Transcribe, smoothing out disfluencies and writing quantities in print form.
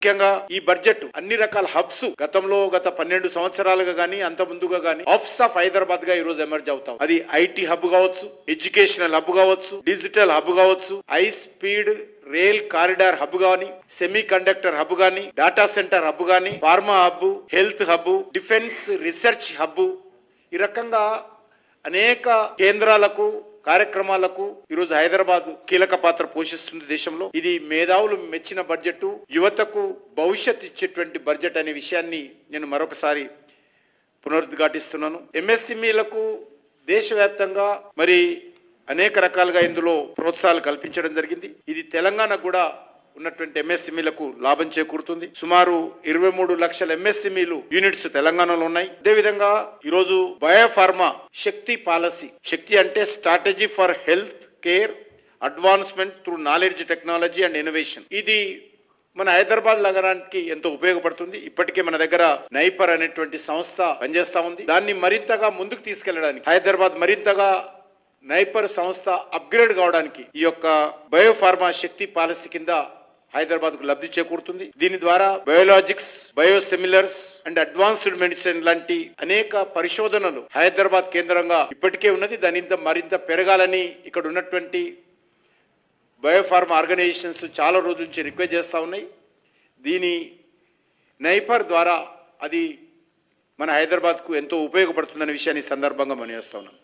ముఖ్యంగా ఈ బడ్జెట్ అన్ని రకాల హబ్స్ గతంలో గత 12 సంవత్సరాలుగా గానీ అంత ముందుగా గానీ హబ్స్ ఆఫ్ హైదరాబాద్ గా ఈ రోజు ఎమర్జ్ అవుతాం. అది ఐటీ హబ్ కావచ్చు, ఎడ్యుకేషనల్ హబ్ కావచ్చు, డిజిటల్ హబ్ కావచ్చు, high speed rail corridor hub గాని, సెమీ కండక్టర్ హబ్ గాని, డాటా సెంటర్ హబ్ గాని, pharma hub, health hub, defence research hub, ఈ రకంగా అనేక కేంద్రాలకు కార్యక్రమాలకు ఈరోజు హైదరాబాద్ కీలక పాత్ర పోషిస్తుంది దేశంలో. ఇది మేధావులు మెచ్చిన బడ్జెట్, యువతకు భవిష్యత్ ఇచ్చేటువంటి బడ్జెట్ అనే విషయాన్ని నేను మరొకసారి పునరుద్ఘాటిస్తున్నాను. ఎంఎస్ఎంఈలకు దేశవ్యాప్తంగా మరి అనేక రకాలుగా ఇందులో ప్రోత్సాహాలు కల్పించడం జరిగింది. ఇది తెలంగాణ కూడా ఉన్నటువంటి ఎంఎస్ఎంఈలకు లాభం చేకూరుతుంది. సుమారు 23 లక్షల ఎంఎస్ఎంఈలు యూనిట్స్ తెలంగాణలో ఉన్నాయి. అదేవిధంగా ఈరోజు బయోఫార్మా శక్తి పాలసీ, శక్తి అంటే strategy for health care advancement through knowledge technology and innovation. ఇది మన హైదరాబాద్ నగరానికి ఎంతో ఉపయోగపడుతుంది. ఇప్పటికే మన దగ్గర నైపర్ అనేటువంటి సంస్థ పనిచేస్తా ఉంది. దాన్ని మరింతగా ముందుకు తీసుకెళ్లడానికి, హైదరాబాద్ మరింతగా నైపర్ సంస్థ అప్గ్రేడ్ కావడానికి ఈ యొక్క బయోఫార్మా శక్తి పాలసీ కింద హైదరాబాద్ కు లబ్ధి చేకూరుతుంది. దీని ద్వారా biologics, biosimilars and advanced medicine లాంటి అనేక పరిశోధనలు హైదరాబాద్ కేంద్రంగా ఇప్పటికే ఉన్నది. దాని మరింత పెరగాలని ఇక్కడ ఉన్నటువంటి బయోఫార్మా ఆర్గనైజేషన్స్ చాలా రోజుల నుంచి రిక్వెస్ట్ చేస్తూ ఉన్నాయి. దీని నైపర్ ద్వారా అది మన హైదరాబాద్కు ఎంతో ఉపయోగపడుతుందనే విషయాన్ని సందర్భంగా మనం చేస్తా ఉన్నాం.